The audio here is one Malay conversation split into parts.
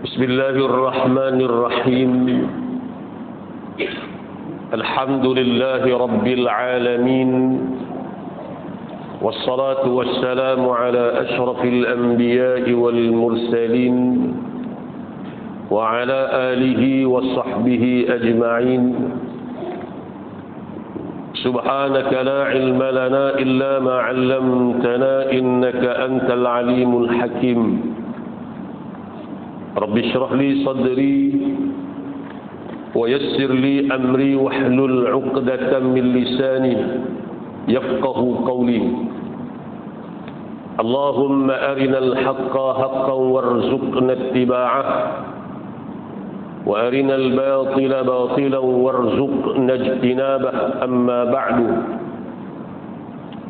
Bismillahirrahmanirrahim. Alhamdulillahi Rabbil Alamin. Wassalatu wassalamu ala ashrafil anbiya'i wal mursalin wa ala alihi wa sahbihi ajma'in. Subhanaka la ilma lana illa ma 'allamtana innaka antal alimul hakim. Rabbi shrah li sadri wa yassir li amri wahlul 'uqdatam min lisani yafqahu qawli. Allahumma arinal haqqa haqqan warzuqna ittiba'ah wa arinal batila batilan warzuqna ijtinabah. Amma ba'du.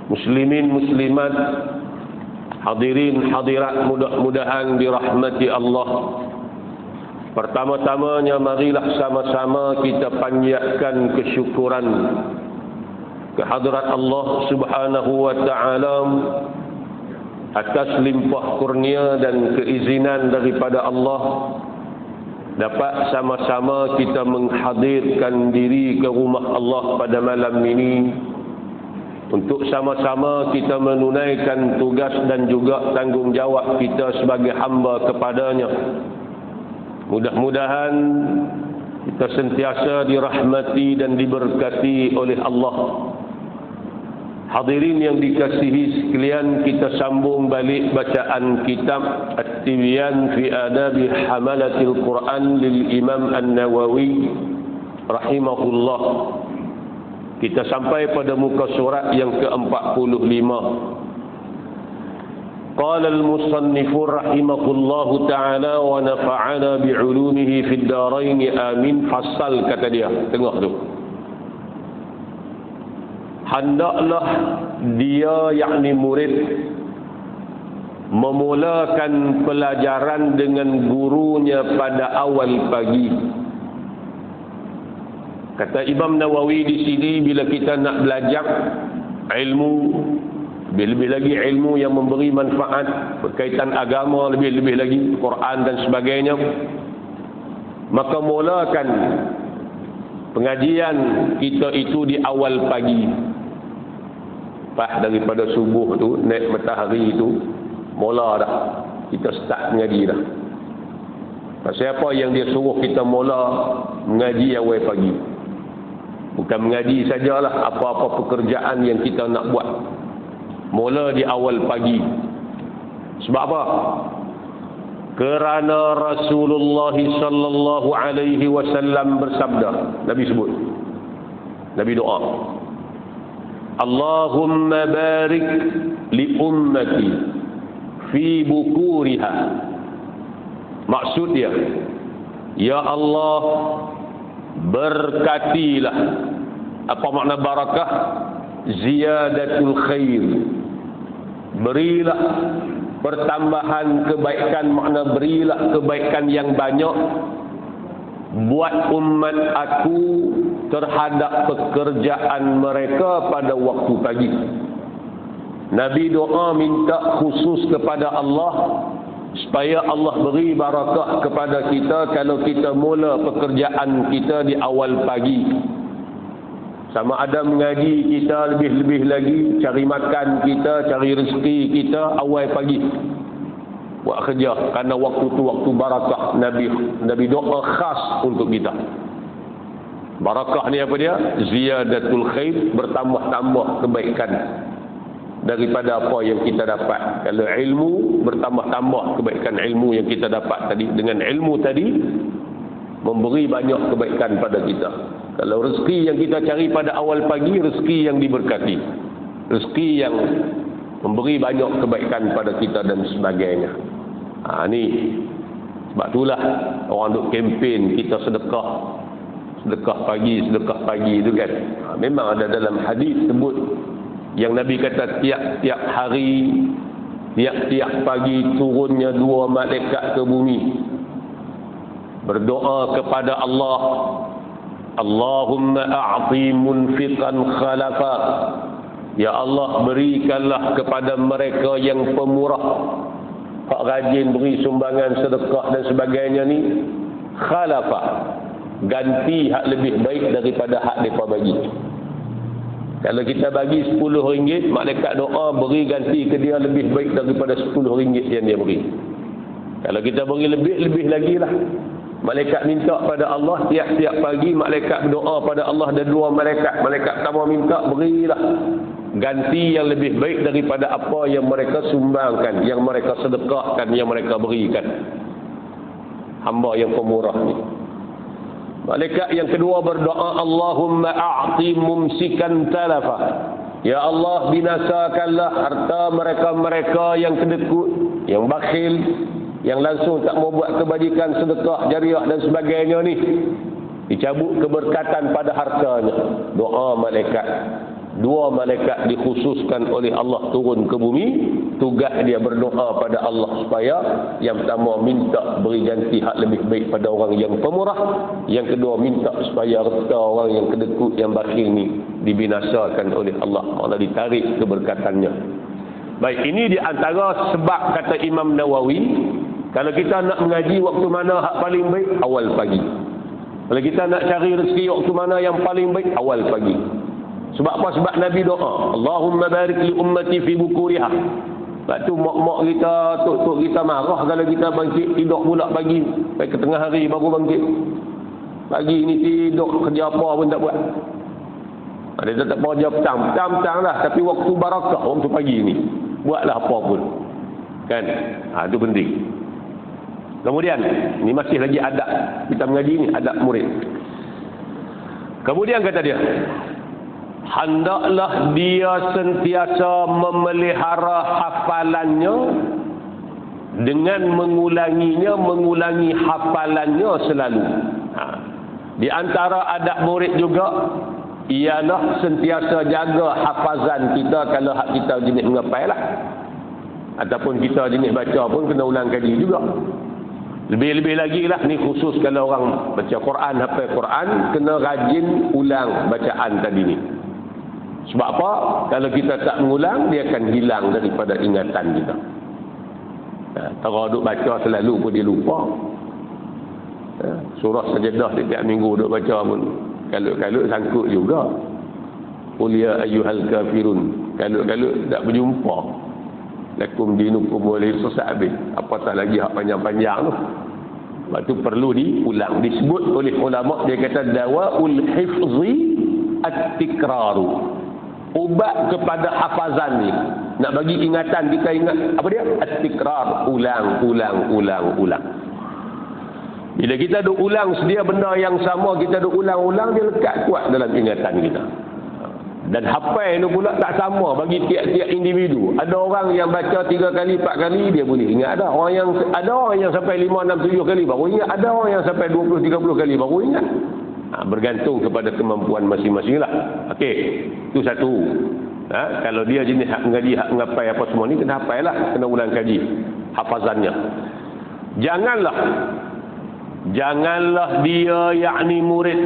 Muslimin muslimat, hadirin hadirat, mudah-mudahan dirahmati Allah. Pertama-tamanya marilah sama-sama kita panjatkan kesyukuran kehadrat Allah Subhanahu wa taala atas limpah kurnia dan keizinan daripada Allah dapat sama-sama kita menghadirkan diri ke rumah Allah pada malam ini untuk sama-sama kita menunaikan tugas dan juga tanggungjawab kita sebagai hamba kepadanya. Mudah-mudahan kita sentiasa dirahmati dan diberkati oleh Allah. Hadirin yang dikasihi sekalian, kita sambung balik bacaan kitab At-Tibyan fi Adabi Hamalatil Quran lil Imam An-Nawawi rahimahullah. Kita sampai pada muka surat yang ke-45. Qala al-musannifu rahimahullahu ta'ala wa nafa'ana bi'ulumihi fid darain amin. Fasal kata dia, tengok tu. Hendaklah dia, yakni murid, memulakan pelajaran dengan gurunya pada awal pagi. Kata Imam Nawawi di sini, bila kita nak belajar ilmu, lebih-lebih lagi ilmu yang memberi manfaat berkaitan agama, lebih-lebih lagi Quran dan sebagainya, maka mulakan pengajian kita itu di awal pagi. Lepas daripada subuh tu, naik matahari itu, mula dah kita start mengaji dah. Pasal apa yang dia suruh kita mula mengaji awal pagi? Bukan mengaji sajalah, apa-apa pekerjaan yang kita nak buat mula di awal pagi. Sebab apa? Kerana Rasulullah sallallahu alaihi wasallam bersabda, Nabi sebut, Nabi doa, Allahumma barik li ummati fi bukuriha. Maksud dia, ya Allah, berkatilah. Apa makna barakah? Ziyadatul khair. Berilah pertambahan kebaikan, makna berilah kebaikan yang banyak buat umat aku terhadap pekerjaan mereka pada waktu pagi. Nabi doa minta khusus kepada Allah supaya Allah beri barakah kepada kita kalau kita mula pekerjaan kita di awal pagi. Sama ada mengaji kita, lebih-lebih lagi cari makan kita, cari rezeki kita awal pagi, buat kerja. Kerana waktu tu waktu barakah. Nabi doa khas untuk kita. Barakah ni apa dia? Ziyadatul khair, bertambah-tambah kebaikan daripada apa yang kita dapat. Kalau ilmu, bertambah-tambah kebaikan ilmu yang kita dapat tadi. Dengan ilmu tadi memberi banyak kebaikan pada kita. Kalau rezeki yang kita cari pada awal pagi, rezeki yang diberkati, rezeki yang memberi banyak kebaikan pada kita dan sebagainya. Ni sebab itulah orang duk kempen kita sedekah pagi itu kan. Memang ada dalam hadis sebut yang Nabi kata tiap-tiap hari, tiap-tiap pagi turunnya 2 malaikat ke bumi berdoa kepada Allah, Allahumma a'ti munfiqan khalafa. Ya Allah, berikanlah kepada mereka yang pemurah hak rajin beri sumbangan, sedekah dan sebagainya ni, khalafa, ganti hak lebih baik daripada hak mereka bagi. Kalau kita bagi RM10, malaikat doa beri ganti ke dia lebih baik daripada RM10 yang dia beri. Kalau kita beri lebih lagi lah. Malaikat minta pada Allah tiap-tiap pagi, malaikat berdoa pada Allah, ada 2 malaikat. Malaikat pertama minta, berilah ganti yang lebih baik daripada apa yang mereka sumbangkan, yang mereka sedekahkan, yang mereka berikan. Hamba yang pemurah ni. Malaikat yang kedua berdoa, Allahumma a'ti mumsikan talafa. Ya Allah, binasakanlah harta mereka-mereka yang kedekut, yang bakhil, yang langsung tak mau buat kebajikan, sedekah, jariah dan sebagainya ni. Dicabut keberkatan pada hartanya. Doa malaikat. 2 malaikat dikhususkan oleh Allah turun ke bumi. Tugas dia berdoa pada Allah supaya yang pertama minta beri ganti hak lebih baik pada orang yang pemurah. Yang kedua minta supaya harta orang yang kedekut, yang bakhil ni dibinasakan oleh Allah. Allah ditarik keberkatannya. Baik, ini di antara sebab kata Imam Nawawi, kalau kita nak mengaji waktu mana hak paling baik, awal pagi. Kalau kita nak cari rezeki waktu mana yang paling baik, awal pagi. Sebab apa? Sebab Nabi doa, Allahumma barik li ummati fi bukuriha. Lepas tu mak-mak kita, tok-tok kita marah kalau kita bangkit tidur pula pagi, sampai ke tengah hari baru bangkit. Pagi ni tidur, kerja apa pun tak buat. Dia tak kerja petang lah, tapi waktu barakah, waktu pagi ni buatlah apa pun. Kan? Itu penting. Kemudian, ni masih lagi adab kita mengaji ni, adab murid. Kemudian kata dia, hendaklah dia sentiasa memelihara hafalannya dengan mengulangi hafalannya selalu. Di antara adab murid juga ialah sentiasa jaga hafazan kita. Kalau hak kita jenis mengapai lah, ataupun kita jenis baca pun kena ulang kaji juga. Lebih-lebih lagi lah, ni khusus kalau orang baca Quran, hafal Quran, kena rajin ulang bacaan tadi ni. Sebab apa? Kalau kita tak mengulang, dia akan hilang daripada ingatan kita. Kalau duk baca selalu pun dia lupa. Surah Sajadah setiap minggu duk baca pun kalut-kalut sangkut juga. Qul ya ayyuhal kafirun. Kalut-kalut tak berjumpa. Lakum dinukum waliy habis. Apatah lagi hak panjang-panjang tu. Sebab tu perlu diulang. Disebut oleh ulama, dia kata dawaul hifzi at-tikraru. Ubat kepada hafazan ni, nak bagi ingatan kita ingat apa dia? At-tikrar, ulang. Bila kita duk ulang sedia benda yang sama, kita duk ulang-ulang, dia lekat kuat dalam ingatan kita. Dan hafal itu pula tak sama bagi tiap-tiap individu. Ada orang yang baca 3 kali, 4 kali dia boleh ingat. Ada orang yang sampai 5, 6, 7 kali baru ingat. Ada orang yang sampai 20, 30 kali baru ingat. Bergantung kepada kemampuan masing-masing lah. Okey, itu satu. Kalau dia jenis hak mengaji, hak mengapai apa semua ni, kena hafal lah, kena ulang kaji hafazannya. Janganlah dia, yakni murid,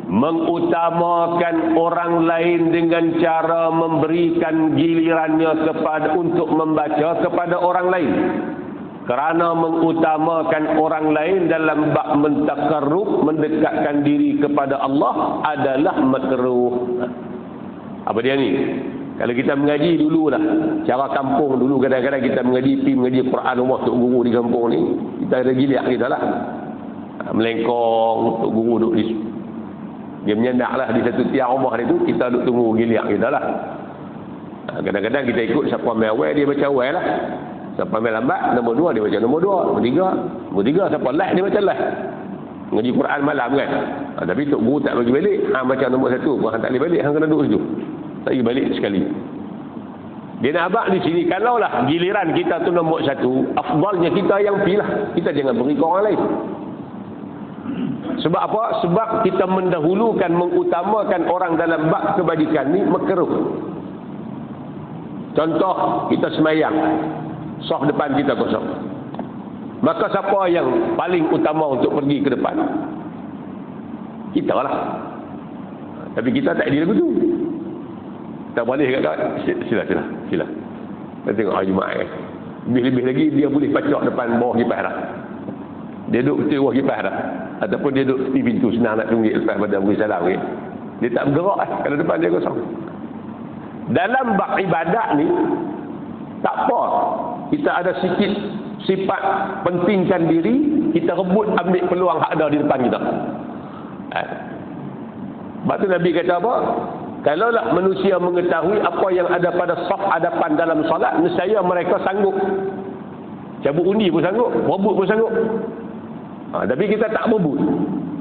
mengutamakan orang lain dengan cara memberikan gilirannya untuk membaca kepada orang lain. Kerana mengutamakan orang lain dalam bab mentaqarrub, mendekatkan diri kepada Allah adalah makruh. Apa dia ni? Kalau kita mengaji dululah, cara kampung dulu, kadang-kadang kita mengaji Quran rumah tok guru di kampung ni, kita ada giliak kita lah. Melengkong, tok guru duduk di, dia menyendak lah di satu tiang rumah dia tu, kita duduk tunggu giliak kita lah. Kadang-kadang kita ikut siapa main awal, dia baca awal lah. Siapa main lambat, nombor 2 dia baca nombor 2, nombor 3 siapa last dia baca last. Mengaji Quran malam kan. Tapi tok guru tak bagi balik. Baca nombor 1, hang tak boleh balik, hang kena duduk situ. Tak pergi balik sekali. Dia nak abang di sini, kalaulah giliran kita tu nombor 1, afdalnya kita yang pilih. Kita jangan beri ke orang lain. Sebab apa? Sebab kita mendahulukan, mengutamakan orang dalam bab kebajikan ni makruh. Contoh, kita semayang, saf depan kita kosong. Maka siapa yang paling utama untuk pergi ke depan? Kita lah. Tapi kita tak ada lagu tu. Kita boleh kat sila. Kita tengok hari Jumaat kan. Lebih-lebih lagi dia boleh pacak depan bawah kipas dah. Dia duduk betul bawah kipas dah. Ataupun dia duduk di pintu senang nak tunggu lepas pada beri salam. Dia tak bergerak kalau depan dia kosong. Dalam bab ibadat ni, tak apa. Kita ada sikit sifat pentingkan diri, kita rebut ambil peluang hak ada di depan kita. Sebab tu Nabi kata apa? Kalaulah manusia mengetahui apa yang ada pada saf hadapan dalam solat, nescaya mereka sanggup. Cabut undi pun sanggup, rebut pun sanggup. Tapi kita tak berebut.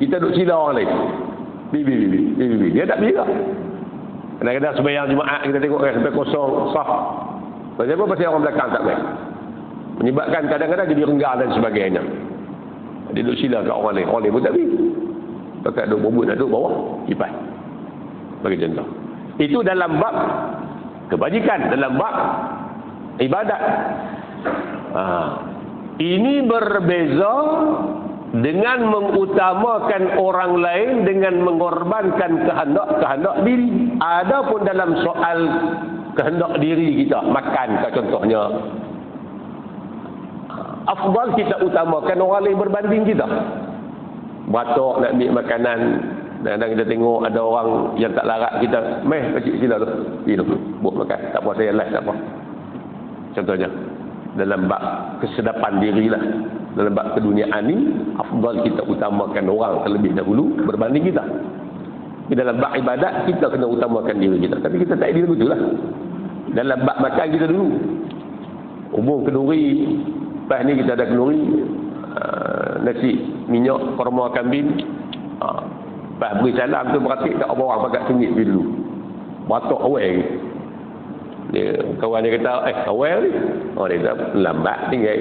Kita duduk sila orang lain. Bibi. Dia tak bila. Kadang-kadang sembahyang Jumaat kita tengok sampai kosong saf. Pasal apa? Pasal orang belakang tak baik. Menyebabkan kadang-kadang jadi renggang dan sebagainya. Dia duduk sila kat orang lain. Orang lain pun tak bila. Pakat duduk berebut nak duduk bawah kipas. Bagi contoh. Itu dalam bab kebajikan, dalam bab ibadat. Ini berbeza dengan mengutamakan orang lain dengan mengorbankan kehendak diri. Adapun dalam soal kehendak diri kita, makan contohnya, afdal kita utamakan orang lain berbanding kita. Batok nak ambil makanan, kadang-kadang kita tengok ada orang yang tak larat kita, meh kecil sila tu, pergi tu, buat makan, tak apa saya live, tak apa. Contohnya dalam bab kesedapan diri lah, dalam bab keduniaan ni, afdal kita utamakan orang terlebih dahulu berbanding kita. Di dalam bab ibadat kita kena utamakan diri kita, tapi kita tak adil betul lah. Dalam bab makan kita dulu, hubung kenduri, lepas ni kita ada kenduri, nasi minyak korma kambing, lepas beri salam tu beratik tak apa orang pakat sengit pergi dulu. Batok awal dia, kawan dia kata, awal ni dia kata lambat tinggal.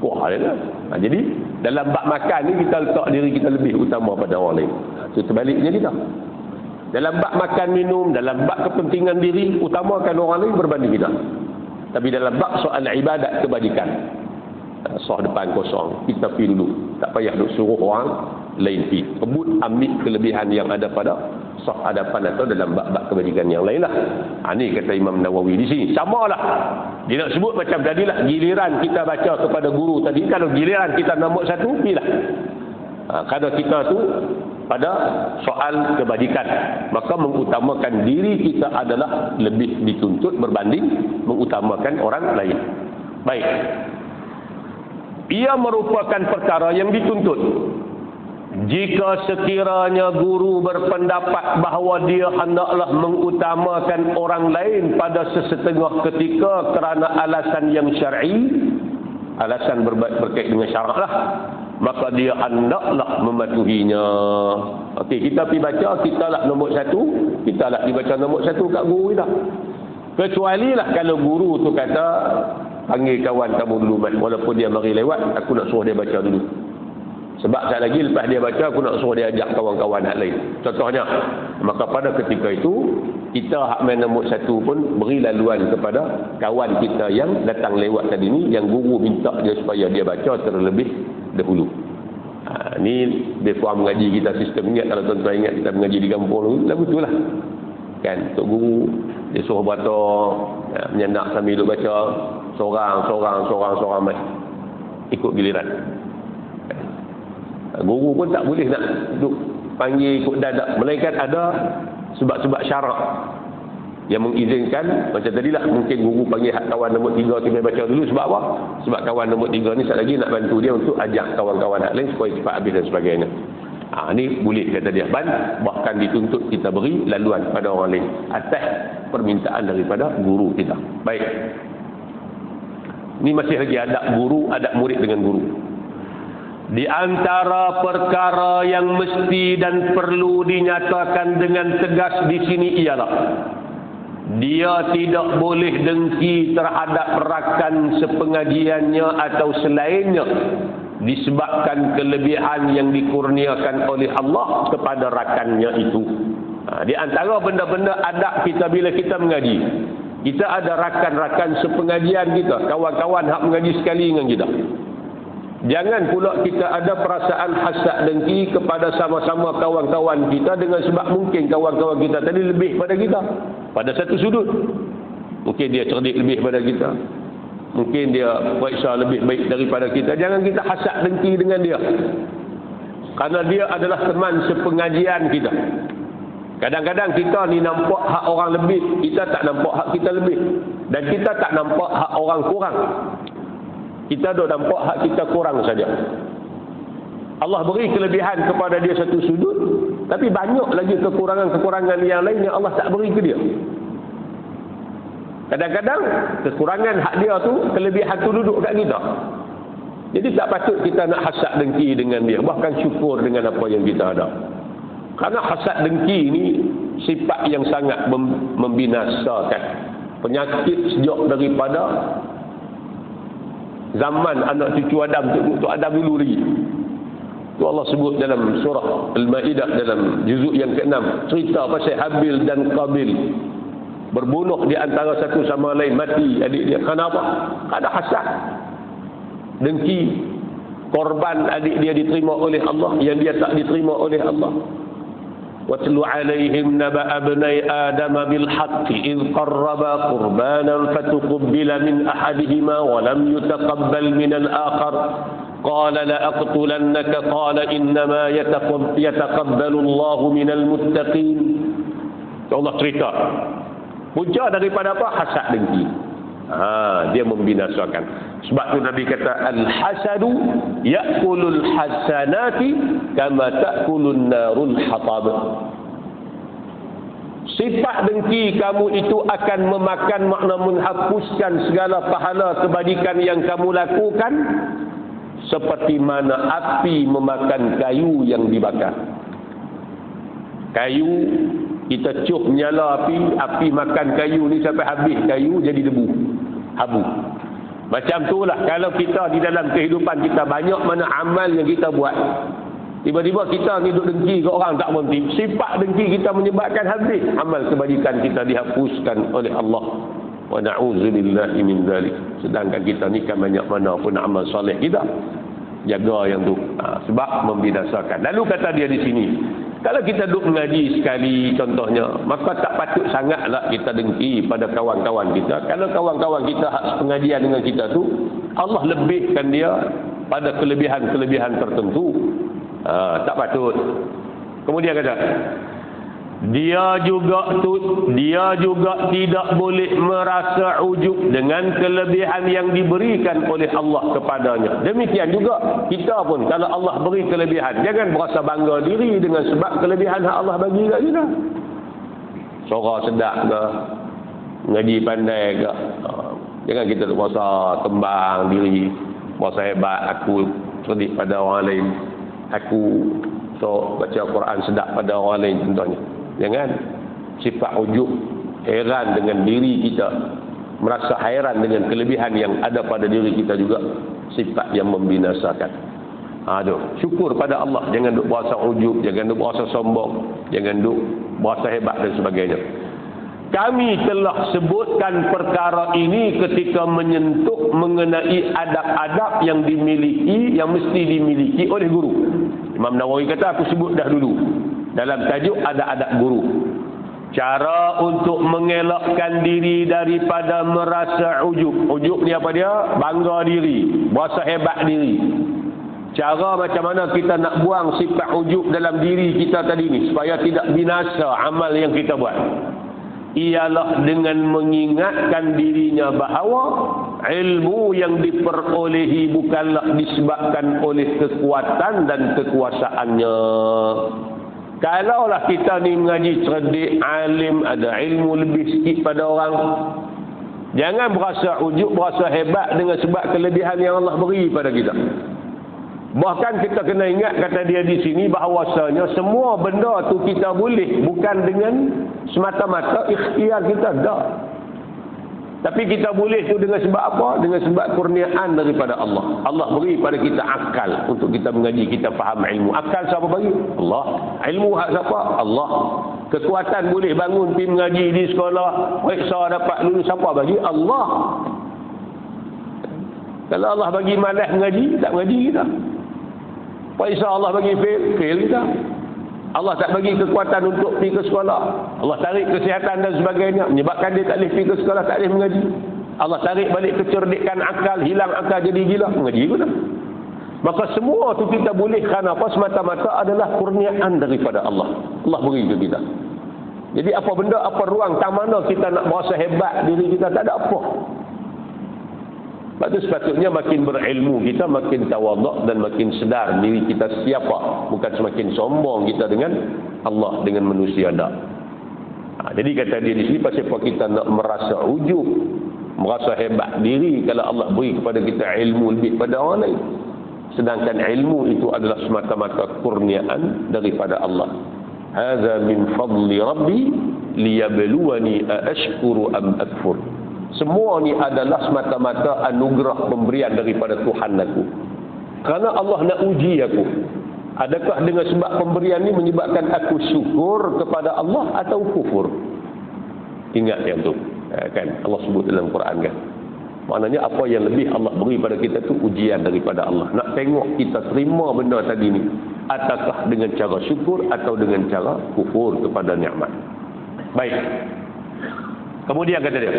Wah dia lah. Jadi dalam bab makan ni kita letak diri kita lebih utama pada orang lain. So terbaliknya kita, dalam bab makan minum, dalam bab kepentingan diri, utamakan orang lain berbanding kita. Tapi dalam bab soal ibadat kebajikan, sah depan kosong, kita pergi dulu, tak payah duk suruh orang lain pergi. Rebut ambil kelebihan yang ada pada sah hadapan atau dalam bab-bab kebajikan yang lain lah. Ini kata Imam Nawawi di sini. Sama lah, dia nak sebut macam tadilah, giliran kita baca kepada guru tadi, kalau giliran kita nombor satu, pergilah. Kalau kita tu pada soal kebajikan, maka mengutamakan diri kita adalah lebih dituntut berbanding mengutamakan orang lain. Baik, ia merupakan perkara yang dituntut. Jika sekiranya guru berpendapat bahawa dia hendaklah mengutamakan orang lain pada sesetengah ketika kerana alasan yang syar'i, alasan berkait dengan syarak lah, maka dia hendaklah mematuhinya. Okey, kita pergi baca, kita lah nombor satu, kita lah pergi baca nombor satu kat guru kita. Kecuali lah kalau guru tu kata, panggil kawan kamu dulu, walaupun dia mari lewat, aku nak suruh dia baca dulu. Sebab sekali lagi lepas dia baca, aku nak suruh dia ajak kawan-kawan hak lain. Contohnya, maka pada ketika itu, kita hak main nombor satu pun beri laluan kepada kawan kita yang datang lewat tadi ni, yang guru minta dia supaya dia baca terlebih dahulu. Ni dia faham mengaji kita sistem. Ingat kalau tuan-tuan ingat kita mengaji di kampung dulu, lah betul lah. Kan, Tok Guru dia suruh baca, menyendak sambil duduk baca, seorang mai ikut giliran. Guru pun tak boleh nak duduk panggil ikut dadak, melainkan ada sebab-sebab syarak yang mengizinkan. Macam tadilah, mungkin guru panggil kawan nombor 3 tu baca dulu. Sebab apa? Sebab kawan nombor 3 ni sekali lagi nak bantu dia untuk ajak kawan-kawan hak lain supaya cepat habis dan sebagainya. Ni boleh kata dia, bahkan dituntut kita beri laluan pada orang lain atas permintaan daripada guru kita. Baik, ni masih lagi adab guru, adab murid dengan guru. Di antara perkara yang mesti dan perlu dinyatakan dengan tegas di sini ialah dia tidak boleh dengki terhadap rakan sepengajiannya atau selainnya disebabkan kelebihan yang dikurniakan oleh Allah kepada rakannya itu. Di antara benda-benda adab kita bila kita mengaji, kita ada rakan-rakan sepengajian kita, kawan-kawan hak mengaji sekali dengan kita. Jangan pula kita ada perasaan hasad dengki kepada sama-sama kawan-kawan kita dengan sebab mungkin kawan-kawan kita tadi lebih pada kita pada satu sudut. Mungkin dia cerdik lebih pada kita, mungkin dia periksa lebih baik daripada kita, jangan kita hasad dengki dengan dia. Kerana dia adalah teman sepengajian kita. Kadang-kadang kita ni nampak hak orang lebih, kita tak nampak hak kita lebih. Dan kita tak nampak hak orang kurang. Kita duk nampak hak kita kurang saja. Allah beri kelebihan kepada dia satu sudut, tapi banyak lagi kekurangan-kekurangan yang lain yang Allah tak beri ke dia. Kadang-kadang kekurangan hak dia tu, kelebihan tu duduk kat kita. Jadi tak patut kita nak hasad dengki dengan dia, bahkan syukur dengan apa yang kita ada. Karena hasad dengki ni sifat yang sangat membinasakan. Penyakit sejak daripada zaman anak cucu Adam tu Adam dulu lagi. Tu Allah sebut dalam surah Al-Ma'idah dalam juzuk yang ke-6, cerita pasal Habil dan Qabil berbunuh di antara satu sama lain, mati adik dia. Kenapa? Ada hasad, dengki. Korban adik dia diterima oleh Allah, yang dia tak diterima oleh Allah. وَاتْلُ عَلَيْهِمْ نَبَأَ ابْنَيْ آدَمَ بِالْحَقِّ إِذْ قَرَّبَا قُرْبَانًا فَتُقُبِّلَ مِنْ أَحَدِهِمَا وَلَمْ يُتَقَبَّلْ مِنَ الْآخَرِ قَالَ لَأَقْتُلَنَّكَ قَالَ إِنَّمَا يَتَقَبَّلُ اللَّهُ مِنَ الْمُتَّقِينَ. Allah cerita punca daripada apa? Hasad dengki. Dia membinasakan. Sebab tu Nabi kata, al-hasadu ya'kulul hasanati kama ta'kulun narul hatab. Sifat dengki kamu itu akan memakan, makna menghapuskan segala pahala kebajikan yang kamu lakukan, seperti mana api memakan kayu yang dibakar. Kayu kita cuh nyala api makan kayu ni sampai habis kayu jadi debu, habu. Macam itulah kalau kita di dalam kehidupan kita banyak mana amal yang kita buat, tiba-tiba kita ni duk dengki ke orang tak berhenti. Sifat dengki kita menyebabkan habis amal kebajikan kita dihapuskan oleh Allah. Wa na'udzubillahi min zalik. Sedangkan kita ni kan banyak mana pun amal soleh kita jaga yang tu. Sebab membinasakan. Lalu kata dia di sini, kalau kita duduk mengaji sekali contohnya, maka tak patut sangatlah kita dengki pada kawan-kawan kita. Kalau kawan-kawan kita hak pengajian dengan kita tu, Allah lebihkan dia pada kelebihan-kelebihan tertentu. Tak patut. Kemudian kata, dia juga tidak boleh merasa ujub dengan kelebihan yang diberikan oleh Allah kepadanya. Demikian juga kita pun, kalau Allah beri kelebihan, jangan berasa bangga diri dengan sebab kelebihan yang Allah bagi kat kita. Suara sedap ke, ngaji pandai ke, jangan kita berasa tembang diri, berasa hebat, aku cerdik pada orang lain, aku baca Quran sedap pada orang lain contohnya. Jangan sifat ujub, heran dengan diri kita, merasa hairan dengan kelebihan yang ada pada diri kita juga sifat yang membinasakan. Syukur pada Allah, jangan duk berasa ujub, jangan duk berasa sombong, jangan duk berasa hebat dan sebagainya. Kami telah sebutkan perkara ini ketika menyentuh mengenai adab-adab yang dimiliki, yang mesti dimiliki oleh guru. Imam Nawawi kata, aku sebut dah dulu dalam tajuk adab-adab guru. Cara untuk mengelakkan diri daripada merasa ujub. Ujub ni apa dia? Bangga diri, berasa hebat diri. Cara macam mana kita nak buang sifat ujub dalam diri kita tadi ni supaya tidak binasa amal yang kita buat, ialah dengan mengingatkan dirinya bahawa ilmu yang diperolehi bukanlah disebabkan oleh kekuatan dan kekuasaannya. Kalaulah kita ni mengaji cerdik, alim, ada ilmu lebih sikit pada orang, jangan berasa ujub, berasa hebat dengan sebab kelebihan yang Allah beri pada kita. Bahkan kita kena ingat, kata dia di sini, bahawasanya semua benda tu kita boleh, bukan dengan semata-mata ikhtiar kita, dah. Tapi kita boleh tu dengan sebab apa? Dengan sebab kurniaan daripada Allah. Allah beri pada kita akal untuk kita mengaji, kita faham ilmu. Akal siapa bagi? Allah. Ilmu hak siapa? Allah. Kekuatan boleh bangun pergi mengaji di sekolah, periksa dapat lulus, siapa bagi? Allah. Kalau Allah bagi malas mengaji, tak mengaji kita. Periksa Allah bagi fail kita. Allah tak bagi kekuatan untuk pergi ke sekolah, Allah tarik kesihatan dan sebagainya, menyebabkan dia tak boleh pergi ke sekolah, tak boleh mengaji. Allah tarik balik kecerdikan akal, hilang akal jadi gila, mengaji guna. Maka semua tu kita boleh kerana apa? Semata-mata adalah kurniaan daripada Allah. Allah beri ke kita. Jadi apa benda, apa ruang, tak mana kita nak berasa hebat diri kita, tak ada apa. Sebab tu sepatutnya makin berilmu kita, makin tawaduk dan makin sedar diri kita siapa. Bukan semakin sombong kita dengan Allah, dengan manusia tak. Jadi kata dia di sini, pasal apa kita nak merasa ujub, merasa hebat diri kalau Allah beri kepada kita ilmu lebih pada orang lain. Sedangkan ilmu itu adalah semata-mata kurniaan daripada Allah. Hadza min fadli rabbi liyabluwani aashkuru am akfur. Semua ni adalah semata-mata anugerah pemberian daripada Tuhan aku. Kerana Allah nak uji aku. Adakah dengan sebab pemberian ni menyebabkan aku syukur kepada Allah atau kufur? Ingat yang tu. Kan Allah sebut dalam Quran kan. Maknanya apa yang lebih Allah beri pada kita tu ujian daripada Allah. Nak tengok kita terima benda tadi ni, ataukah dengan cara syukur atau dengan cara kufur kepada nikmat. Baik. Kemudian kata dia,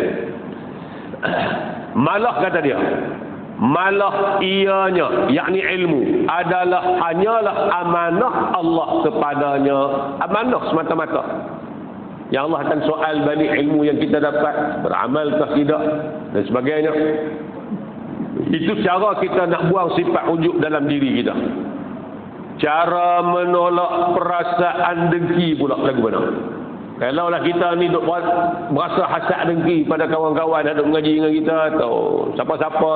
malah kata dia, malah ianya, yakni ilmu adalah hanyalah amanah Allah kepadanya. Amanah semata-mata. Yang Allah akan soal balik ilmu yang kita dapat, beramalkah tidak dan sebagainya. Itu cara kita nak buang sifat ujub dalam diri kita. Cara menolak perasaan dengki pula lagu mana. Kalaulah kita ni duk berasa hasad dengki pada kawan-kawan yang duk mengaji dengan kita, atau siapa-siapa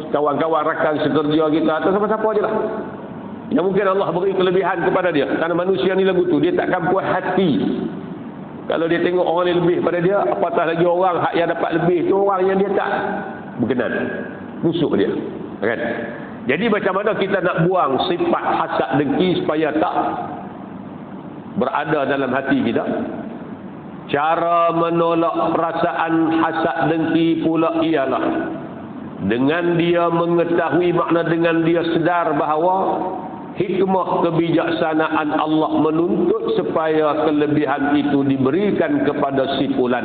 kawan-kawan rakan sekerja kita, atau siapa-siapa je lah yang mungkin Allah beri kelebihan kepada dia. Kerana manusia ni lagu tu, dia takkan puas hati kalau dia tengok orang yang lebih pada dia, apatah lagi orang hak yang dapat lebih tu orang yang dia tak berkenan, musuh dia, kan? Jadi macam mana kita nak buang sifat hasad dengki supaya tak berada dalam hati kita? Cara menolak perasaan hasad dengki pula ialah dengan dia mengetahui makna, dengan dia sedar bahawa hikmah kebijaksanaan Allah menuntut supaya kelebihan itu diberikan kepada si fulan.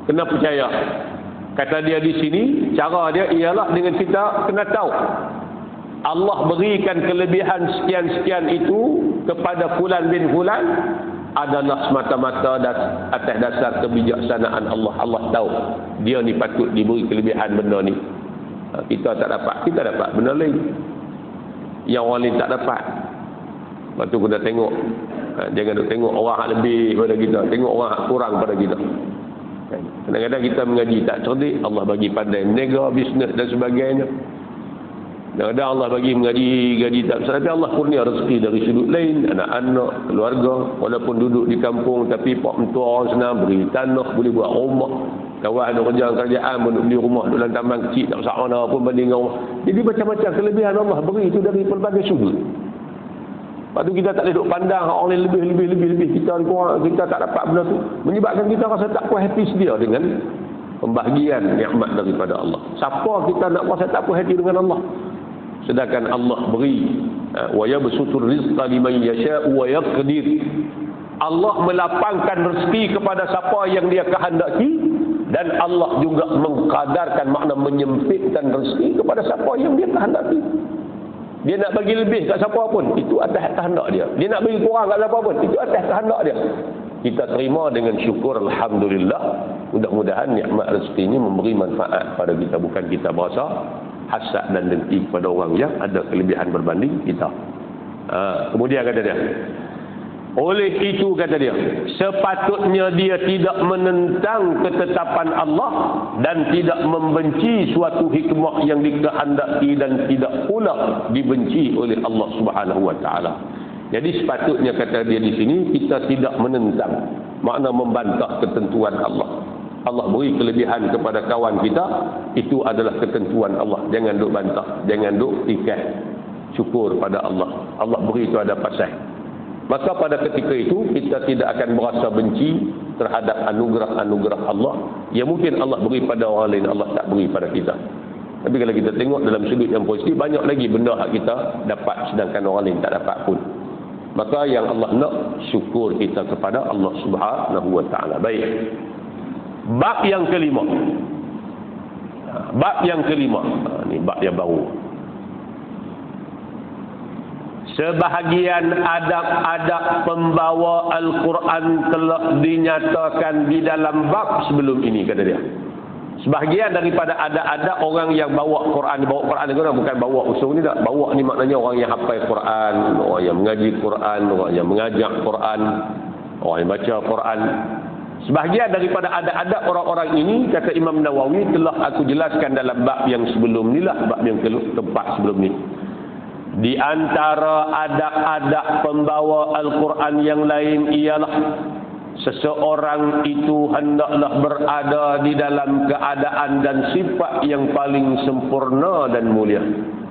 Kena percaya. Kata dia di sini, cara dia ialah dengan kita kena tahu Allah berikan kelebihan sekian-sekian itu kepada fulan bin fulan adalah semata-mata atas dasar kebijaksanaan Allah. Allah tahu dia ni patut diberi kelebihan benda ni. Kita tak dapat, kita dapat benda lain yang orang lain tak dapat. Lepas tu kita tengok, jangan duk tengok orang yang lebih pada kita, tengok orang yang kurang pada kita. Kadang-kadang kita mengaji tak cerdik, Allah bagi pandai menega, bisnes dan sebagainya. Kadang-kadang Allah bagi mengaji tak besar, tapi Allah kurnia rezeki dari sudut lain, anak-anak, keluarga, walaupun duduk di kampung tapi pak mentua orang senang, beri tanah, boleh buat rumah. Kawan ada kerjaan pun beli rumah dalam taman kecil, tak besar mana pun banding dengan rumah. Jadi macam-macam kelebihan Allah beri itu dari pelbagai sudut. Lepas tu kita tak boleh duk pandang orang lain lebih, kita kurang, kita tak dapat benda tu, menyebabkan kita rasa tak puas hati sedia dengan pembahagian nikmat daripada Allah. Siapa kita nak rasa tak puas hati dengan Allah? Sedangkan Allah beri wa yabsutur rizqa liman yasha'u wa yaqdir. Allah melapangkan rezeki kepada siapa yang dia kehendaki, dan Allah juga mengkadarkan, makna menyempitkan rezeki kepada siapa yang dia kehendaki. Dia nak bagi lebih kat siapa pun, itu atas kehendak dia. Dia nak bagi kurang kat siapa pun, itu atas kehendak dia. Kita terima dengan syukur, alhamdulillah. Mudah-mudahan nikmat rezeki ini memberi manfaat pada kita, bukan kita berasa hasad dan dengki kepada orang yang ada kelebihan berbanding kita. Kemudian kata dia, oleh itu kata dia, sepatutnya dia tidak menentang ketetapan Allah dan tidak membenci suatu hikmah yang dikehendaki dan tidak pula dibenci oleh Allah Subhanahu wa taala. Jadi sepatutnya kata dia di sini, kita tidak menentang, makna membantah ketentuan Allah. Allah beri kelebihan kepada kawan kita, itu adalah ketentuan Allah. Jangan duk bantah, jangan duk ikat. Syukur pada Allah. Allah beri itu ada pasal. Maka pada ketika itu kita tidak akan merasa benci terhadap anugerah-anugerah Allah yang mungkin Allah beri pada orang lain, Allah tak beri pada kita. Tapi kalau kita tengok dalam sudut yang positif, banyak lagi benda hak kita dapat sedangkan orang lain tak dapat pun. Maka yang Allah nak, syukur kita kepada Allah Subhanahu wa taala. Baik. Bab yang kelima. Bab yang kelima. Ini bab yang baru. Sebahagian adab-adab pembawa Al-Quran telah dinyatakan di dalam bab sebelum ini, kata dia. Sebahagian daripada adab-adab orang yang bawa Quran itu bukan bawa usul ni tak. Bawa ni maknanya orang yang hafal Quran, orang yang mengaji Quran, orang yang mengajak Quran, orang yang baca Quran. Sebahagian daripada adab-adab orang-orang ini, kata Imam Nawawi, telah aku jelaskan dalam bab yang sebelum ni lah, bab yang keempat sebelum ni. Di antara adab-adab pembawa Al-Quran yang lain ialah seseorang itu hendaklah berada di dalam keadaan dan sifat yang paling sempurna dan mulia.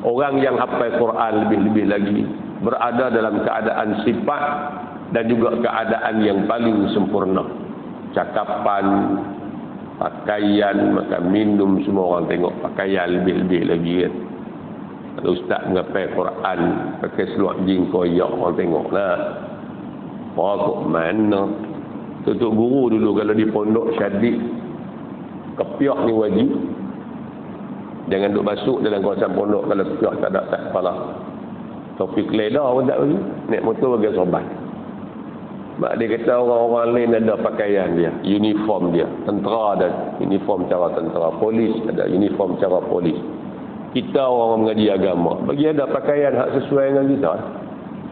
Orang yang hafal Quran lebih-lebih lagi berada dalam keadaan sifat dan juga keadaan yang paling sempurna. Cakapan, pakaian, makan minum, semua orang tengok pakaian lebih-lebih lagi kan. Kalau ustaz menghafal Quran pakai seluar jin koyak, orang tengok lah. Kok mana? Tutup guru dulu kalau di pondok syadid, kepiak ni wajib. Jangan duk masuk dalam kawasan pondok kalau kepiak tak ada tak kepala. Topik leda pun tak bagi. Naik motor bagi sobat. Mak dia kata orang-orang lain ada pakaian dia, uniform dia. Tentera ada uniform cara tentera, polis ada uniform cara polis. Kita orang mengaji agama, bagi ada pakaian hak sesuai dengan kita.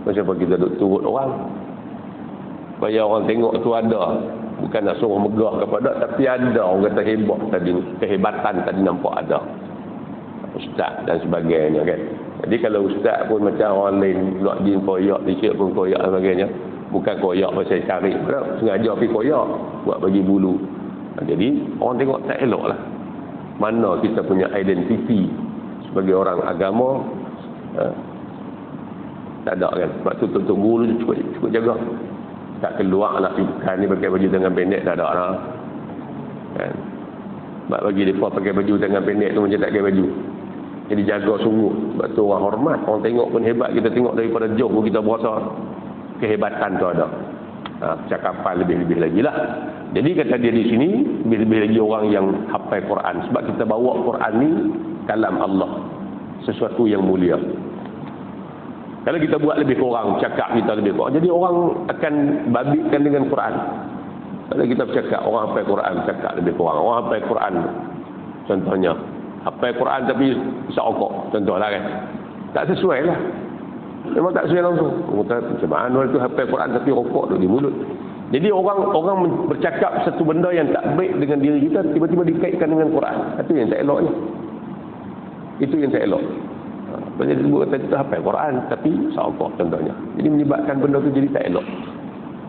Macam apa kita duk turut orang? Supaya orang tengok tu ada. Bukan nak suruh megah kepada, tapi ada orang kata hebat tadi, kehebatan tadi nampak ada. Ustaz dan sebagainya kan. Jadi kalau ustaz pun macam orang lain, luak jin koyak, dicik pun koyak dan sebagainya. Bukan koyak pasal cari, sengaja pergi koyak buat bagi bulu. Jadi orang tengok tak elok lah. Mana kita punya identiti sebagai orang agama, tak ada kan. Sebab tu tutup bulu cukup jaga. Tak keluar lah bukan ni pakai baju tangan pendek, tak ada lah kan. Sebab bagi mereka pakai baju tangan pendek tu macam tak pakai baju. Jadi jaga sungguh. Sebab tu orang hormat, orang tengok pun hebat. Kita tengok daripada jauh pun kita berasa kehebatan tu ada. Percakapan lebih-lebih lagi lah. Jadi kata dia di sini, lebih-lebih lagi orang yang hafal Quran. Sebab kita bawa Quran ni kalam Allah, sesuatu yang mulia. Kalau kita buat lebih kurang, cakap kita lebih kurang, jadi orang akan babitkan dengan Quran. Kalau kita bercakap, orang hafal Quran, cakap lebih kurang. Orang hafal Quran, contohnya hafal Quran tapi isyak-okok, contohlah kan, tak sesuai lah. Memang tak sesuai langsung. Macam mana tu hafal Quran tapi rokok tu di mulut. Jadi orang bercakap satu benda yang tak baik dengan diri kita, tiba-tiba dikaitkan dengan Quran. Itu yang tak eloknya. Itu yang tak elok. Banyak disebut kata kita hafal Quran tapi isyak-okok contohnya. Jadi menyebabkan benda tu jadi tak elok.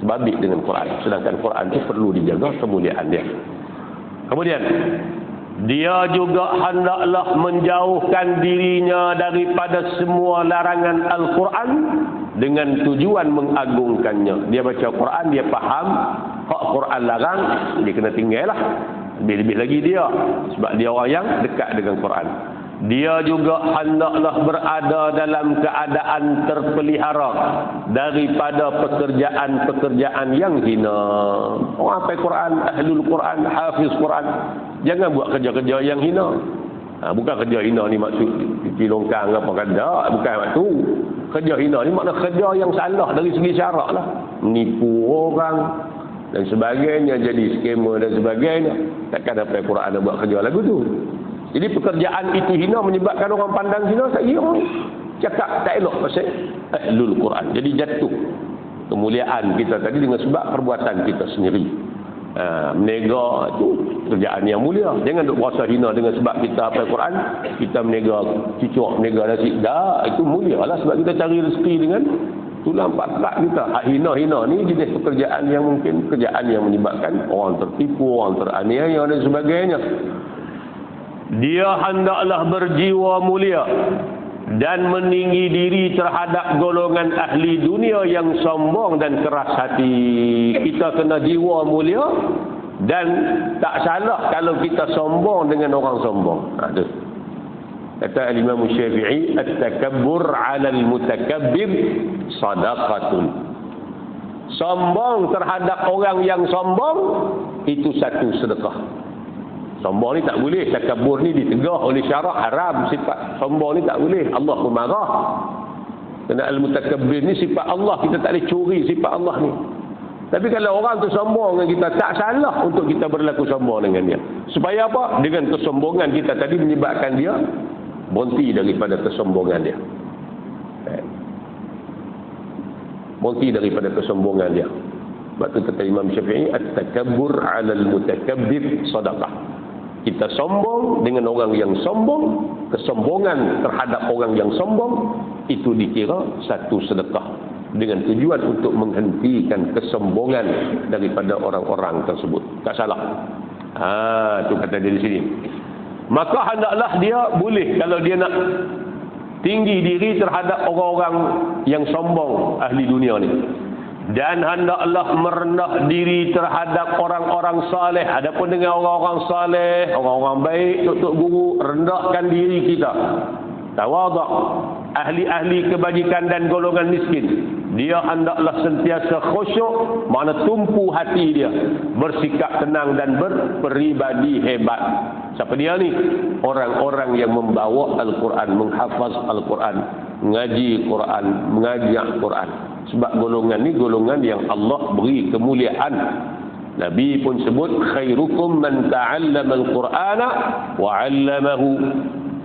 Sebabit dengan Quran. Sedangkan Quran tu perlu dijaga kemuliaan dia. Kemudian dia juga hendaklah menjauhkan dirinya daripada semua larangan Al-Quran dengan tujuan mengagungkannya. Dia baca Quran, dia faham hak Quran larang, dia kena tinggal lah. Lebih-lebih lagi dia, sebab dia orang yang dekat dengan Quran. Dia juga hendaklah berada dalam keadaan terpelihara daripada pekerjaan-pekerjaan yang hina. Orang hafal Quran, ahlul Quran, hafiz Quran, jangan buat kerja-kerja yang hina. Bukan kerja hina ni maksud cuci longkang apa kada, bukan waktu. Kerja hina ni makna kerja yang salah dari segi syarak lah. Menipu orang dan sebagainya, jadi skema dan sebagainya. Takkan hafal Quran nak buat kerja lagu tu. Jadi pekerjaan itu hina menyebabkan orang pandang hina, tak kira orang cakap tak elok pasal ahlul Quran. Jadi jatuh kemuliaan kita tadi dengan sebab perbuatan kita sendiri. Menega itu kerjaan yang mulia. Jangan duk berasa hina dengan sebab kita hafal Quran, kita menega cucuk, menega nasi. Dah, itu mulia lah sebab kita cari rezeki dengan tulang pakat kita. Hina-hina ni jenis pekerjaan yang mungkin kerjaan yang menyebabkan orang tertipu, orang teraniaya dan sebagainya. Dia hendaklah berjiwa mulia dan meninggi diri terhadap golongan ahli dunia yang sombong dan keras hati. Kita kena jiwa mulia dan tak salah kalau kita sombong dengan orang sombong. Kata Imam Syafi'i, at-takabbur 'ala al-mutakabbir sadaqatun. Sombong terhadap orang yang sombong itu satu sedekah. Sombong ni tak boleh. Takabur ni ditegah oleh syarak, haram. Sifat sombong ni tak boleh. Allah pun marah. Kerana al-mutakabbir ni sifat Allah. Kita tak boleh curi sifat Allah ni. Tapi kalau orang tu sombong dengan kita, tak salah untuk kita berlaku sombong dengan dia. Supaya apa? Dengan kesombongan kita tadi menyebabkan dia berhenti daripada kesombongan dia. Berhenti daripada kesombongan dia. Sebab tu kata Imam Syafi'i, at-takabbur 'alal mutakabbir sadaqah. Kita sombong dengan orang yang sombong, kesombongan terhadap orang yang sombong itu dikira satu sedekah dengan tujuan untuk menghentikan kesombongan daripada orang-orang tersebut. Tak salah. Itu kata dia di sini. Maka hendaklah dia boleh kalau dia nak tinggi diri terhadap orang-orang yang sombong ahli dunia ni. Dan hendaklah merendah diri terhadap orang-orang saleh. Adapun dengan orang-orang saleh, orang-orang baik, tok-tok guru, rendahkan diri kita. Tawaduk. Ahli-ahli kebajikan dan golongan miskin, dia hendaklah sentiasa khusyuk, makna tumpu hati dia, bersikap tenang dan berperibadi hebat. Siapa dia ni? Orang-orang yang membawa Al-Quran, menghafaz Al-Quran, mengaji Quran, mengajak Quran. Sebab golongan ni golongan yang Allah beri kemuliaan. Nabi pun sebut khairukum man ta'allama al-Qur'ana wa 'allamahu.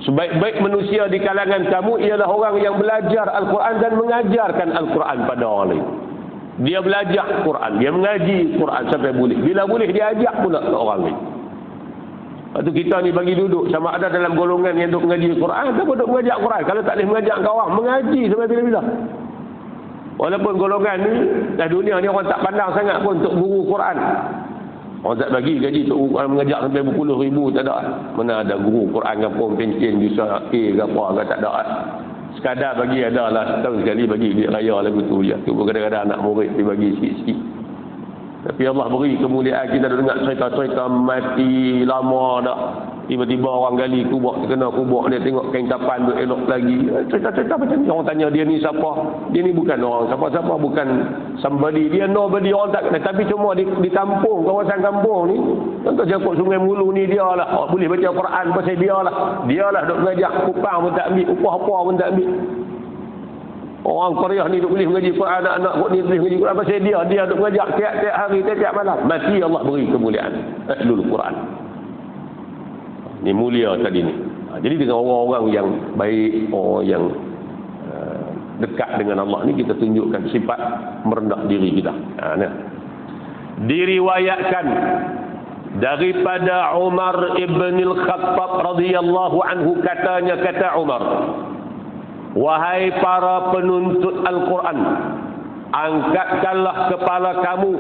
Sebaik-baik manusia di kalangan kamu ialah orang yang belajar Al-Quran dan mengajarkan Al-Quran pada orang lain. Dia belajar Quran, dia mengaji Quran sampai boleh. Bila boleh dia ajak pula ke orang lain. Lepas tu kita ni bagi duduk sama ada dalam golongan yang duduk mengaji Quran atau duduk mengajak Quran. Kalau tak boleh mengajak ke orang, mengaji sampai bila-bila. Walaupun golongan ni dah dunia ni orang tak pandang sangat pun untuk guru Quran. Orang tak bagi gaji untuk guru Quran mengajak sampai berpuluh ribu, tak ada. Mana ada guru Quran kampung pencen jusa A ke apa ke, tak ada. Sekadar bagi adalah setahun sekali bagi duit raya lagu tu je. Tu kadang-kadang anak murid dia bagi sikit-sikit. Tapi Allah beri kemuliaan, kita dah dengar cerita-cerita mati lama dah. Tiba-tiba orang gali kubur, terkena kubur, dia tengok kain tapan tu elok lagi. Cerita-cerita macam ni. Orang tanya dia ni siapa? Dia ni bukan orang siapa-siapa, bukan somebody. Dia nobody, orang tak kenal. Tapi cuma di kampung, kawasan kampung ni, contoh Jakut Sungai Mulu ni dia lah. Boleh baca Quran pasal dia lah. Dia lah duk mengajak. Kupang pun tak ambil, upah apa pun tak ambil. Orang Korea ni duk boleh mengaji Quran, anak-anak ni boleh mengaji Quran pasal dia duk mengajak tiap-tiap hari, tiap-tiap malam. Mati Allah beri kemuliaan ahlul Quran. Ni mulia tadi ni. Jadi dengan orang-orang yang baik, orang yang dekat dengan Allah ni, kita tunjukkan sifat merendah diri kita. Diriwayatkan daripada Umar ibn al-Khattab radhiyallahu anhu, katanya, kata Umar, wahai para penuntut Al-Quran, angkatkanlah kepala kamu,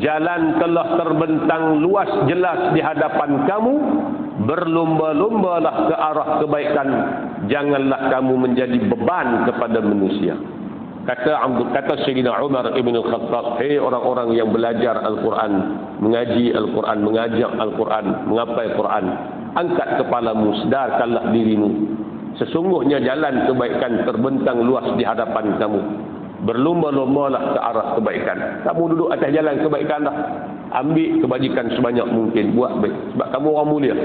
jalan telah terbentang luas jelas di hadapan kamu, berlomba-lombalah ke arah kebaikan, janganlah kamu menjadi beban kepada manusia. Kata Sayyidina Umar ibn al-Khattab, hei orang-orang yang belajar Al-Quran, mengaji Al-Quran, mengajak Al-Quran, mengapai Quran, angkat kepalamu, sedarkanlah dirimu. Sesungguhnya jalan kebaikan terbentang luas di hadapan kamu, berlomba-lombalah ke arah kebaikan. Kamu duduk atas jalan kebaikan dah, ambil kebajikan sebanyak mungkin, buat baik. Sebab kamu orang mulia,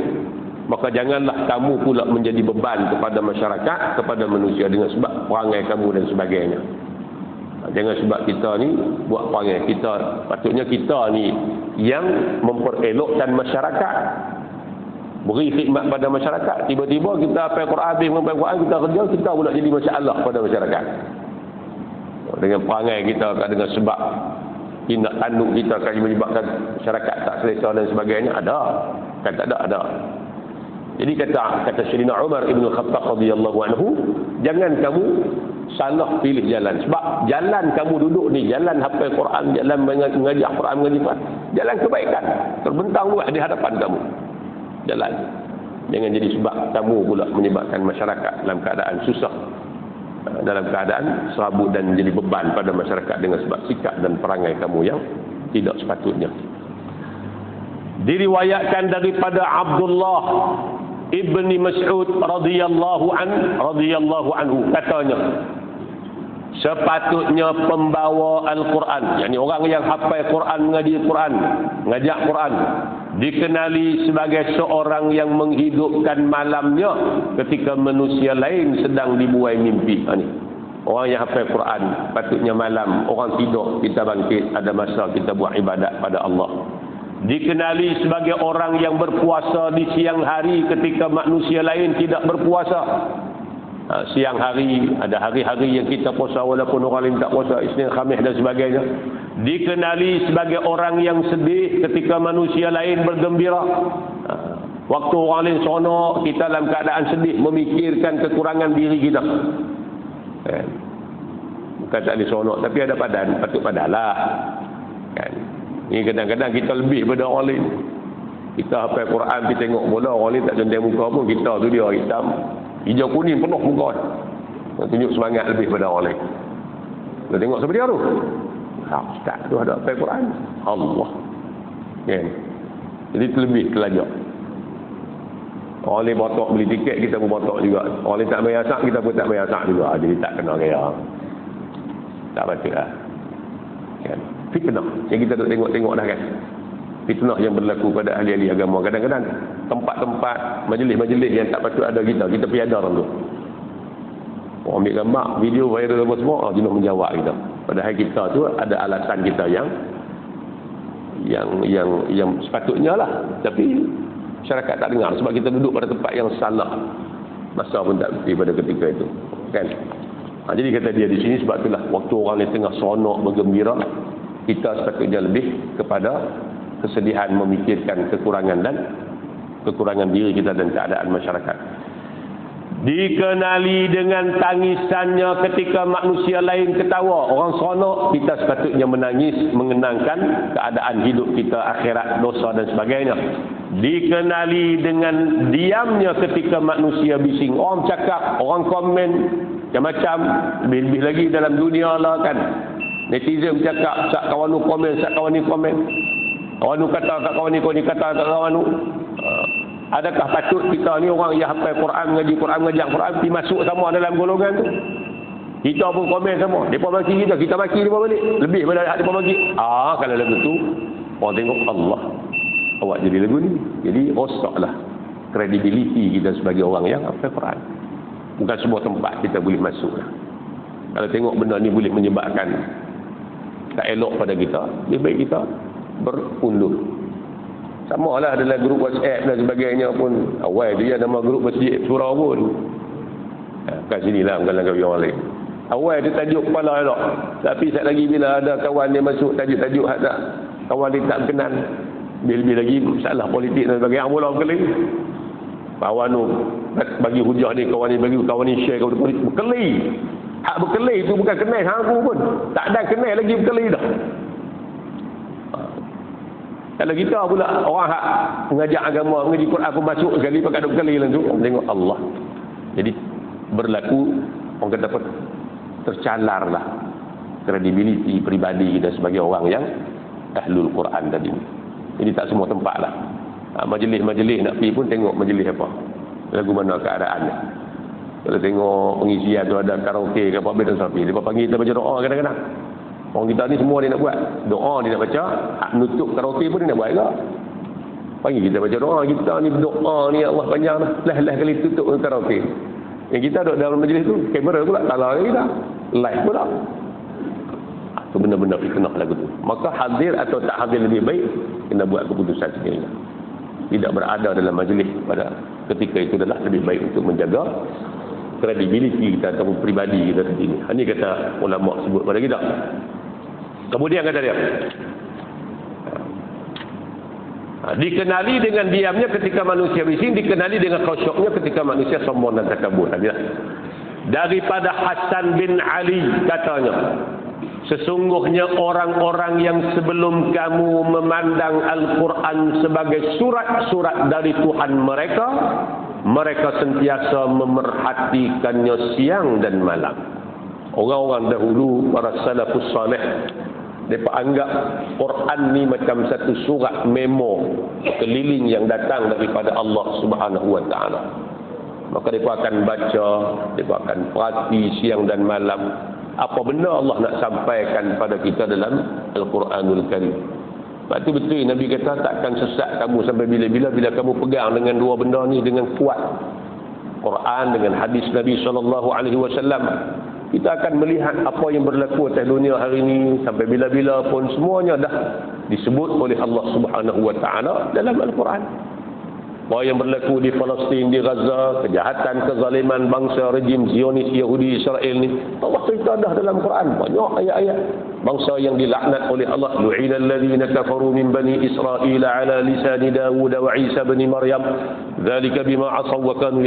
maka janganlah kamu pula menjadi beban kepada masyarakat, kepada manusia dengan sebab perangai kamu dan sebagainya. Jangan sebab kita ni buat perangai kita. Patutnya kita ni yang memperelokkan masyarakat, beri khidmat pada masyarakat. Tiba-tiba kita hafal Quran, habis menghafal Quran, kita kerja, kita pula jadi masalah pada masyarakat. Dengan perangai kita, dengan sebab tindak tanduk kita akan menyebabkan masyarakat tak selesa dan sebagainya. Ada. Kan tak ada. Jadi kata Sayyidina Umar ibn Khattab radhiyallahu anhu, jangan kamu salah pilih jalan. Sebab jalan kamu duduk ni, jalan hafal Quran, jalan mengajak Quran, mengaji Quran, jalan kebaikan terbentang luas di hadapan kamu. Jalan. Jangan jadi sebab kamu pula menyebabkan masyarakat dalam keadaan susah, dalam keadaan serabut dan jadi beban pada masyarakat dengan sebab sikap dan perangai kamu yang tidak sepatutnya. Diriwayatkan daripada Abdullah ibni Mas'ud radhiyallahu anhu, katanya, sepatutnya pembawa Al-Quran, yakni orang yang hafal Quran, mengaji Quran, ngajak Quran, dikenali sebagai seorang yang menghidupkan malamnya ketika manusia lain sedang dibuai mimpi. Ini orang yang hafal Quran, patutnya malam orang tidur, kita bangkit, ada masa kita buat ibadat pada Allah. Dikenali sebagai orang yang berpuasa di siang hari ketika manusia lain tidak berpuasa. Siang hari, ada hari-hari yang kita puasa walaupun orang lain tak puasa, Isnin, Khamis dan sebagainya. Dikenali sebagai orang yang sedih ketika manusia lain bergembira. Waktu orang lain sonok, kita dalam keadaan sedih, memikirkan kekurangan diri kita. Bukan tak boleh sonok, tapi ada padan, patut padalah. Ini kadang-kadang kita lebih daripada orang lain. Kita hafal Quran, kita tengok bola, orang lain tak centang muka pun, kita tu dia hitam, hijau kuning penuh muka. Tunjuk semangat lebih daripada orang lain. Kita tengok siapa dia tu? Ustaz tu ada hafal Quran. Allah. Jadi terlebih terlajak. Orang lain botok beli tiket, kita pun botok juga. Orang lain tak bayar sak, kita pun tak bayar sak juga. Jadi tak kena gaya. Tak baca lah. Fitnah yang kita tengok dah kan. Fitnah yang berlaku pada ahli-ahli agama. Kadang-kadang tempat-tempat majlis-majlis yang tak patut ada kita piada orang tu. Orang ambil gambar, video viral apa semua, jenuh menjawab kita. Padahal kita tu ada alasan kita yang sepatutnya lah. Tapi masyarakat tak dengar sebab kita duduk pada tempat yang salah. Masa pun tak berhenti pada ketika itu. Kan? Jadi kata dia di sini sebab itulah waktu orang ni tengah seronok bergembira, kita sepatutnya lebih kepada kesedihan memikirkan kekurangan diri kita dan keadaan masyarakat. Dikenali dengan tangisannya ketika manusia lain ketawa. Orang seronok, kita sepatutnya menangis mengenangkan keadaan hidup kita, akhirat, dosa dan sebagainya. Dikenali dengan diamnya ketika manusia bising. Orang cakap, orang komen macam-macam, lebih-lebih lagi dalam dunia lah kan. Netizen cakap, sak kawan nu komen, sak kawan ni komen. Kawan nu kata, kat kawan ni kata, kat kawan nu. Adakah patut kita ni orang yang hafal Quran, mengaji Quran, mengajar Quran, pergi masuk sama dalam golongan tu? Kita pun komen sama. Mereka maki kita maki mereka balik. Lebih pada hak mereka maki. Kalau lagu tu, orang tengok Allah. Awak jadi lagu ni. Jadi rosaklah kredibiliti kita sebagai orang yang hafal Quran. Bukan sebuah tempat kita boleh masuk lah. Kalau tengok benda ni boleh menyebabkan tak elok pada kita, lebih baik kita berundur. Sama lah dalam grup WhatsApp dan sebagainya pun. Awal dia nama grup masjid surau pun. Kat sini lah, bukan dalam orang lain. Awal dia tajuk kepala elok. Tapi sekali lagi bila ada kawan dia masuk tajuk-tajuk hak tak, kawan dia tak berkenan, lebih-lebih lagi masalah politik dan sebagainya, mula berkelahi. Kawan tu bagi hujah ni, kawan ni bagi, kawan ni share, kawan ni berkelahi. Hak berkelahi tu bukan kenal aku pun. Tak ada kenal lagi berkelahi dah. Kalau kita pula orang hak mengajak agama, mengaji Quran pun masuk sekali pakai duk kali langsung tengok Allah. Jadi berlaku orang kata apa, tercalarlah kredibiliti peribadi kita sebagai orang yang ahlul Quran tadi. Jadi tak semua tempat lah. Majlis-majlis nak pergi pun tengok majlis apa, lagu mana keadaannya. Kalau tengok pengisian tu ada karaoke ke apa benda sapi, dia panggil kita baca doa kadang-kadang. Orang kita ni semua dia nak buat. Doa dia nak baca, hak nutup karaoke pun dia nak buat juga. Panggil kita baca doa, kita ni berdoa ni Allah panjang dah. Lah kali tutup karaoke. Yang kita duduk dalam majlis tu, kamera pula salah kita. Live pula. Itu benda-benda fitnah lagu tu. Maka hadir atau tak hadir lebih baik, kena buat keputusan sendiri. Tidak berada dalam majlis pada ketika itu adalah lebih baik untuk menjaga kredibiliti kita ataupun pribadi kita tadi ni. Ini kata ulama sebut pada kita. Kemudian kata dia, dikenali dengan diamnya ketika manusia bising, dikenali dengan khusyuknya ketika manusia sombong dan takabur. Daripada Hasan bin Ali katanya, sesungguhnya orang-orang yang sebelum kamu memandang Al-Quran sebagai surat-surat dari Tuhan mereka, mereka sentiasa memerhatikannya siang dan malam. Orang-orang dahulu, para salafus salih, mereka anggap Quran ni macam satu surat memo keliling yang datang daripada Allah Subhanahu wa taala. Maka mereka akan baca, mereka akan perhati siang dan malam apa benda Allah nak sampaikan pada kita dalam Al-Quranul Karim. Sebab tu betul Nabi kata takkan sesat kamu sampai bila-bila bila kamu pegang dengan dua benda ni dengan kuat. Quran dengan hadis Nabi SAW. Kita akan melihat apa yang berlaku atas dunia hari ini sampai bila-bila pun semuanya dah disebut oleh Allah Subhanahu Wa Taala dalam Al-Quran. Apa yang berlaku di Palestin, di Gaza, kejahatan, kezaliman bangsa rejim Zionis Yahudi Israel ni, Allah cerita dah dalam Quran banyak ayat-ayat. Bangsa yang dilaknat oleh Allah, lu'inal ladzina kafaru min bani Israil ala lisan Dawud wa Isa bin Maryam, dzalika bima asaw wa kanu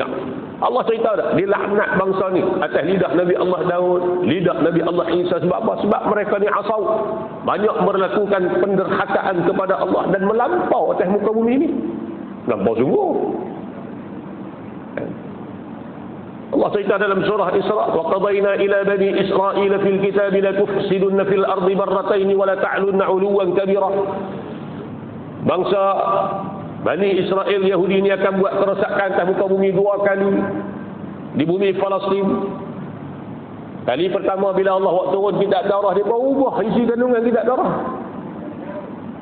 Allah cerita dah dilaknat bangsa ni atas lidah Nabi Allah Daud, lidah Nabi Allah Isa. Sebab apa? Sebab mereka ni asau, banyak melakukan penderhakaan kepada Allah dan melampau atas muka bumi ini. Lampau sungguh. Allah cerita dalam surah Isra, wa qadayna ila bani Israil fil kitab la tufsiduna fil ardi marratayn wa la ta'lunna 'uluwan kabira. Bangsa Bani Israel Yahudi ini akan buat kerosakan atas muka bumi dua kali di bumi Palestin. Kali pertama bila Allah waktu turun tidak darah, dia ubah isi kandungan tidak darah.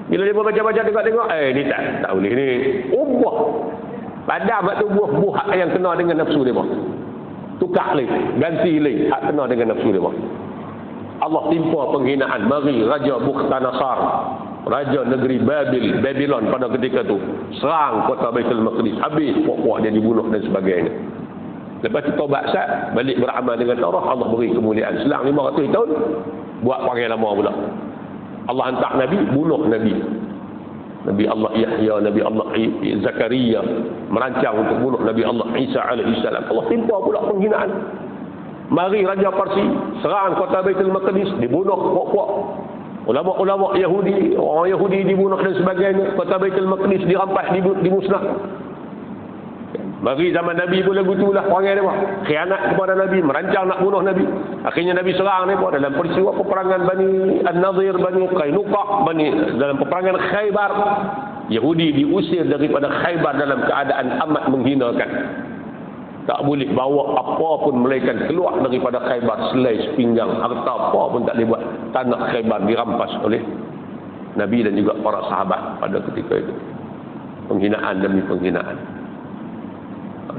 Bila dia baca-baca tengok-tengok, ni tak boleh ni. Ubah. Padam tu buah yang kena dengan nafsu dia. Tukar lagi, ganti lagi hak kena dengan nafsu dia. Allah timpa penghinaan. Mari Raja Bukhtanasar, Raja negeri Babylon pada ketika tu serang kota Baitul Maqdis, habis puak-puak dia dibunuh dan sebagainya. Lepas tu taubat sat, balik beramal dengan Taurah, Allah beri kemuliaan. Selang 500 tahun buat perangai lama pula. Allah hantar Nabi, bunuh Nabi. Nabi Allah Yahya, Nabi Allah Zakaria merancang untuk bunuh Nabi Allah Isa alaihi salam. Allah timpa pula penghinaan. Mari Raja Parsi serang kota Baitul Maqdis, dibunuh puak-puak. Ulama-ulama Yahudi, orang Yahudi dibunuh dan sebagainya. Kota Baitul Maqdis dirampas, dimusnah. Mari zaman Nabi pun lagu itulah perangai dia. Khianat kepada Nabi, merancang nak bunuh Nabi. Akhirnya Nabi serang mereka dalam peristiwa peperangan Bani An-Nadir, Bani Qainuqa, dalam peperangan Khaybar. Yahudi diusir daripada Khaybar dalam keadaan amat menghinakan. Tak boleh bawa apa pun melainkan keluar daripada Khaybar selai sepinggang, harta apa pun tak boleh buat. Tanah Khaybar dirampas oleh Nabi dan juga para sahabat pada ketika itu. Penghinaan demi penghinaan.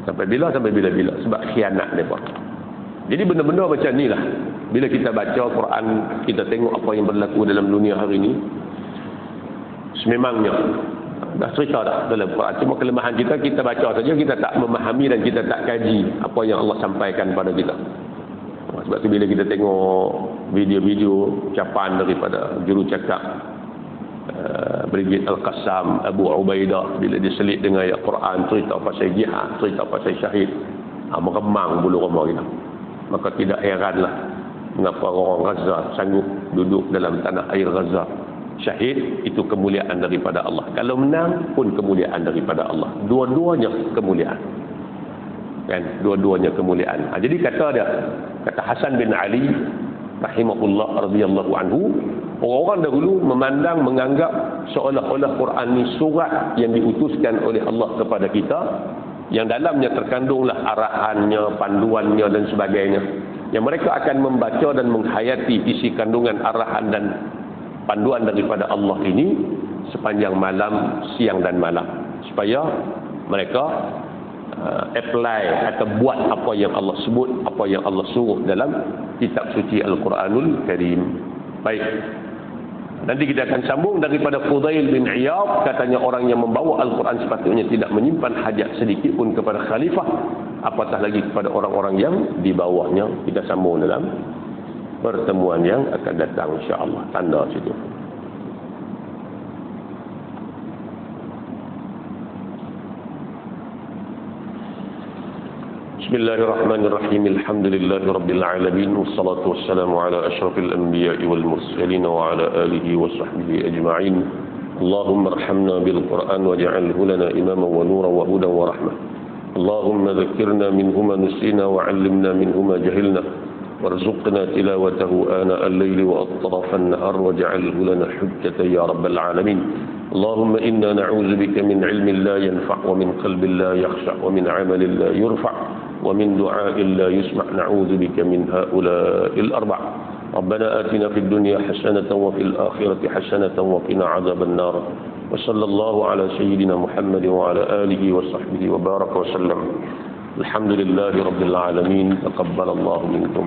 Sampai bila? Sampai bila-bila. Sebab khianat mereka. Jadi benda-benda macam ni lah. Bila kita baca Quran, kita tengok apa yang berlaku dalam dunia hari ini, sememangnya dah cerita dah dalam Quran. Cuma kelemahan kita baca saja, kita tak memahami dan kita tak kaji apa yang Allah sampaikan pada kita. Sebab tu bila kita tengok video-video ucapan daripada jurucakap Brigade Al-Qassam, Abu Ubaidah, bila diselit dengan ayat Quran, cerita pasal jihad, cerita pasal syahid, meremang bulu roma kita. Maka tidak heranlah mengapa orang Gaza sanggup duduk dalam tanah air Gaza. Syahid itu kemuliaan daripada Allah. Kalau menang pun kemuliaan daripada Allah. Dua-duanya kemuliaan. Kan? Dua-duanya kemuliaan. Jadi kata Hasan bin Ali rahimahullah radhiyallahu anhu, orang-orang dahulu memandang, menganggap seolah-olah Quran ni surat yang diutuskan oleh Allah kepada kita, yang dalamnya terkandunglah arahannya, panduannya dan sebagainya, yang mereka akan membaca dan menghayati isi kandungan arahan dan panduan daripada Allah ini sepanjang malam, siang dan malam, supaya mereka apply atau buat apa yang Allah sebut, apa yang Allah suruh dalam kitab suci Al-Quranul Karim. Baik, nanti kita akan sambung daripada Fudail bin Iyad. Katanya orang yang membawa Al-Quran sepatutnya tidak menyimpan hajat sedikit pun kepada khalifah, apatah lagi kepada orang-orang yang di bawahnya. Kita sambung dalam pertemuan yang akan datang, insya-Allah. Tanda situ. Bismillahirrahmanirrahim. Alhamdulillahi rabbil alamin, wassalatu wassalamu ala asyrafil anbiya'i wal mursalin wa ala alihi wa sahbihi ajma'in. Allahumma arhamna bil Qur'an waj'alhu lana imaman wa nuran wa hudan wa rahmah. Allahumma dhakkirna minhu ma nusina wa 'allimna minhu ma jahilna warzuqna tilawatahu ana al-layli wa atrafa an-nahar waj'alhu lana hujjatan ya rabbal alamin. Allahumma inna na'udzu bika min 'ilmin la yanfa' wa min qalbin la yakhsha' wa min 'amalin la yurfa'. ومن دعاء لا يسمع نعوذ بك من هؤلاء الأربع. ربنا آتنا في الدنيا حسنة وفي الآخرة حسنة وقنا عذاب النار. وصلى الله على سيدنا محمد وعلى آله وصحبه وبارك وسلم. الحمد لله رب العالمين. تقبل الله منكم.